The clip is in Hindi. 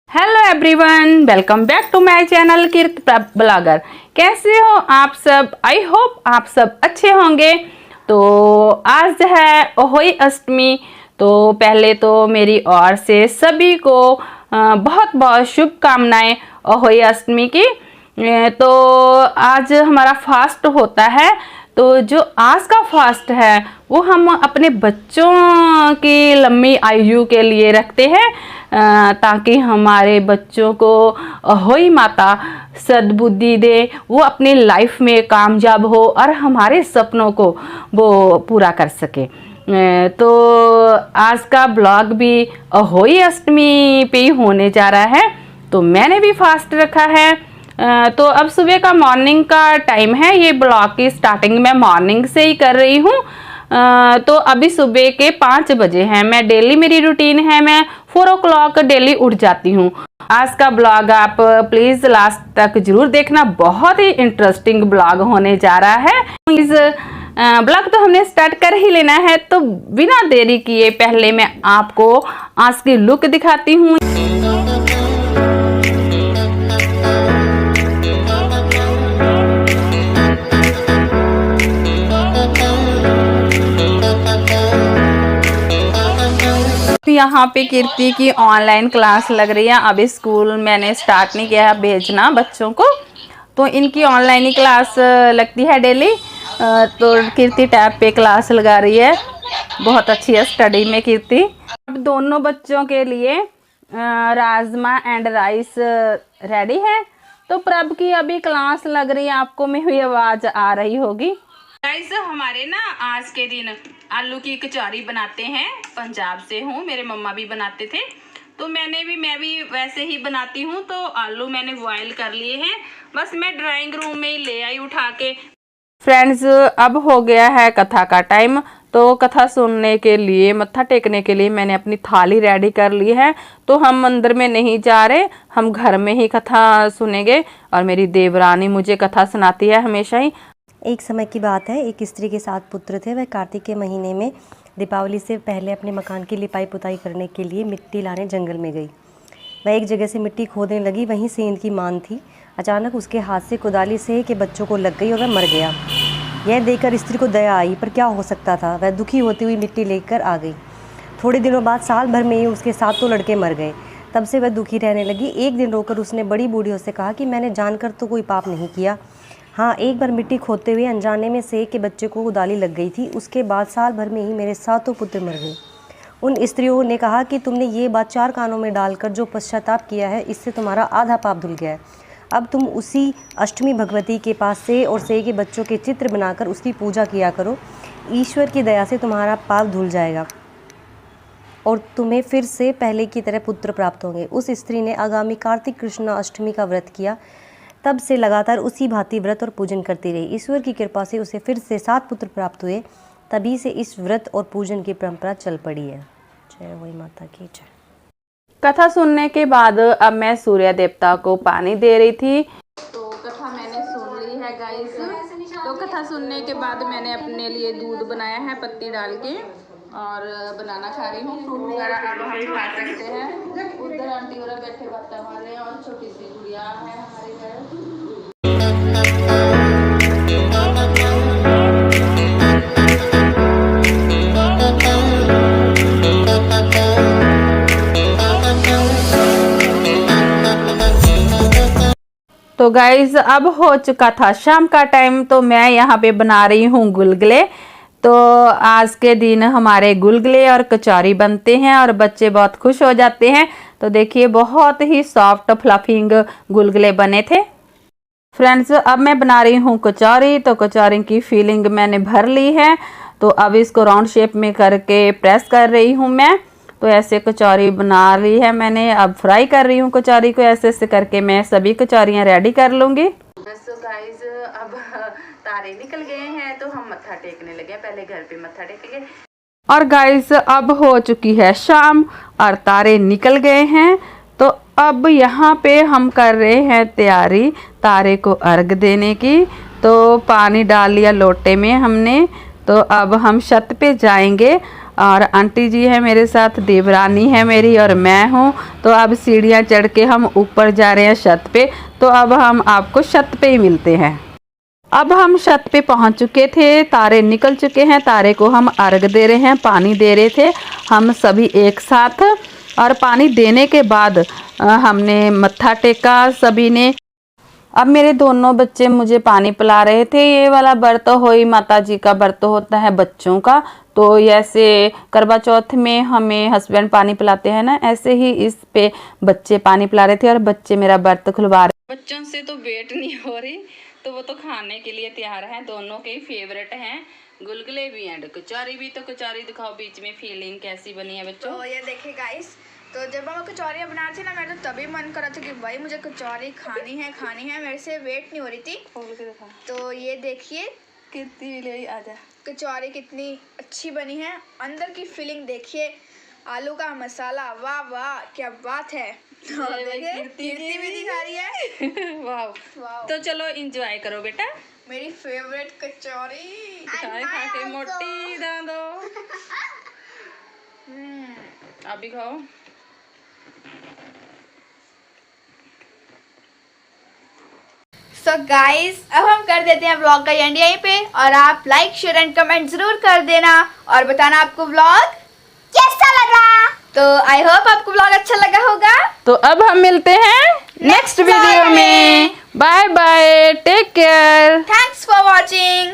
Hello everyone, welcome back to my channel Kirti blogger. कैसे हो आप सब? आई होप आप सब अच्छे होंगे। तो आज है अहोई अष्टमी। तो पहले तो मेरी ओर से सभी को बहुत बहुत शुभकामनाएं अहोई अष्टमी की। तो आज हमारा फास्ट होता है। तो जो आज का फास्ट है वो हम अपने बच्चों की लंबी आयु के लिए रखते हैं, ताकि हमारे बच्चों को अहोई माता सद्बुद्धि दे, वो अपनी लाइफ में कामयाब हो और हमारे सपनों को वो पूरा कर सके। तो आज का ब्लॉग भी अहोई अष्टमी पे ही होने जा रहा है। तो मैंने भी फास्ट रखा है। तो अब सुबह का मॉर्निंग का टाइम है। ये ब्लॉग की स्टार्टिंग मैं मॉर्निंग से ही कर रही हूँ। तो अभी सुबह के 5 बजे हैं। मैं डेली मेरी रूटीन है, मैं 4 o'clock डेली उठ जाती हूँ। आज का ब्लॉग आप प्लीज़ लास्ट तक जरूर देखना, बहुत ही इंटरेस्टिंग ब्लॉग होने जा रहा है। इस ब्लॉग तो हमने स्टार्ट कर ही लेना है। तो बिना देरी किए पहले मैं आपको आज की लुक दिखाती हूँ। यहाँ पे कीर्ति की ऑनलाइन क्लास लग रही है। अभी स्कूल मैंने स्टार्ट नहीं किया है भेजना बच्चों को, तो इनकी ऑनलाइन ही क्लास लगती है डेली। तो कीर्ति टैब पे क्लास लगा रही है, बहुत अच्छी है स्टडी में कीर्ति। अब दोनों बच्चों के लिए राजमा एंड राइस रेडी है। तो प्रभ की अभी क्लास लग रही है, आपको मेरी आवाज़ आ रही होगी। गाइस, हमारे ना आज के दिन आलू की कचौरी बनाते हैं। पंजाब से हूँ, मेरे मम्मा भी बनाते थे, तो मैं भी वैसे ही बनाती हूँ। तो आलू मैंने बॉयल कर लिए हैं, बस मैं ड्राइंग रूम में ही ले आई उठा के। फ्रेंड्स, अब हो गया है कथा का टाइम। तो कथा सुनने के लिए, मत्था टेकने के लिए मैंने अपनी थाली रेडी कर ली है। तो हम मंदिर में नहीं जा रहे, हम घर में ही कथा सुनेंगे। और मेरी देवरानी मुझे कथा सुनाती है हमेशा ही। एक समय की बात है, एक स्त्री के 7 पुत्र थे। वह कार्तिक के महीने में दीपावली से पहले अपने मकान की लिपाई पुताई करने के लिए मिट्टी लाने जंगल में गई। वह एक जगह से मिट्टी खोदने लगी, वहीं सेंध की मान थी। अचानक उसके हाथ से कुदाली से के बच्चों को लग गई और वह मर गया। यह देखकर स्त्री को दया आई, पर क्या हो सकता था। वह दुखी होती हुई मिट्टी लेकर आ गई। थोड़े दिनों बाद साल भर में ही उसके 7 लड़के मर गए। तब से वह दुखी रहने लगी। एक दिन रोकर उसने बड़ी बूढ़ियों से कहा कि मैंने जानकर तो कोई पाप नहीं किया। हाँ, एक बार मिट्टी खोदते हुए अनजाने में से के बच्चे को कुदाली लग गई थी। उसके बाद साल भर में ही मेरे 7 पुत्र मर गए। उन स्त्रियों ने कहा कि तुमने ये बात 4 कानों में डालकर जो पश्चाताप किया है, इससे तुम्हारा आधा पाप धुल गया है। अब तुम उसी अष्टमी भगवती के पास से और से के बच्चों के चित्र बनाकर उसकी पूजा किया करो। ईश्वर की दया से तुम्हारा पाप धुल जाएगा और तुम्हें फिर से पहले की तरह पुत्र प्राप्त होंगे। उस स्त्री ने आगामी कार्तिक कृष्ण अष्टमी का व्रत किया। तब से लगातार उसी भांति व्रत और पूजन करती रही। ईश्वर की कृपा से उसे फिर से 7 पुत्र प्राप्त हुए। तभी से इस व्रत और पूजन की परंपरा चल पड़ी है। जय वही माता की जय। कथा सुनने के बाद अब मैं सूर्य देवता को पानी दे रही थी। तो कथा मैंने सुन ली है गाइस। तो कथा सुनने के बाद मैंने अपने लिए दूध बनाया है पत्ती डाल के, और बनाना खा रही हूँ। फ्रूट वगैरह अब हम खा सकते हैं। उधर आंटी वगैरह बैठे बातें मार रहे हैं और छोटी सी गुड़िया है हमारे घर। तो गाइज, अब हो चुका था शाम का टाइम। तो मैं यहाँ पे बना रही हूँ गुलगुले। तो आज के दिन हमारे गुलगुले और कचौरी बनते हैं और बच्चे बहुत खुश हो जाते हैं। तो देखिए, बहुत ही सॉफ्ट फ्लफिंग गुलगुले बने थे। फ्रेंड्स, अब मैं बना रही हूँ कचौरी। तो कचौरी की फीलिंग मैंने भर ली है। तो अब इसको राउंड शेप में करके प्रेस कर रही हूँ मैं। तो ऐसे कचौरी बना ली है मैंने। अब फ्राई कर रही हूँ कचौरी को। ऐसे ऐसे करके मैं सभी कचौरियाँ रेडी कर लूँगी। तो गाइस, अब तारे निकल गए हैं, तो हम मत्था टेकने लगे। पहले घर पे मत्था टेकेंगे। और गाइस, अब हो चुकी है शाम और तारे निकल गए हैं। तो अब यहाँ पे हम कर रहे हैं तैयारी तारे को अर्घ देने की। तो पानी डाल लिया लोटे में हमने। तो अब हम छत पे जाएंगे और आंटी जी है मेरे साथ, देवरानी है मेरी और मैं हूँ। तो अब सीढ़ियाँ चढ़ के हम ऊपर जा रहे हैं छत पे। तो अब हम आपको छत पे ही मिलते हैं। अब हम छत पे पहुंच चुके थे, तारे निकल चुके हैं, तारे को हम अर्घ दे रहे हैं, पानी दे रहे थे हम सभी एक साथ। और पानी देने के बाद हमने मत्था टेका सभी ने। अब मेरे दोनों बच्चे मुझे पानी पिला रहे थे। ये वाला व्रत होई माता जी का व्रत होता है बच्चों का। तो ऐसे करवा चौथ में हमें हस्बैंड पानी पिलाते हैं ना, ऐसे ही इस पे बच्चे पानी पिला रहे थे और बच्चे मेरा व्रत खुलवा रहे। बच्चों से तो वेट नहीं हो रही, तो वो तो खाने के लिए तैयार हैं। दोनों के ही फेवरेट हैं, गुलगुले भी एंड कचौरी भी। तो कचौरी दिखाओ बीच में, फीलिंग कैसी बनी है बच्चों? तो ये देखिए गाइस, तो जब हम कचौरियाँ बना रहे थे ना, मेरा तो तभी मन कर रहा था कि भाई मुझे कचौरी खानी है, मेरे से वेट नहीं हो रही थी। तो ये देखिए कितनी आजा कचौरी कितनी अच्छी बनी है। अंदर की फीलिंग देखिए, आलू का मसाला, वाह वाह क्या बात है। देखिए कीर्ति भी दिखा रही है। वाह। तो चलो एंजॉय करो बेटा, मेरी फेवरेट कचौरी खा के मोटी दादो। आप भी खाओ। सो गाइस, अब हम कर देते हैं व्लॉग का एंड यहीं पे। और आप लाइक शेयर एंड कमेंट जरूर कर देना और बताना आपको व्लॉग कैसा लगा। तो आई होप आपको व्लॉग अच्छा लगा होगा। तो अब हम मिलते हैं नेक्स्ट वीडियो में। Bye bye, take care, thanks for watching.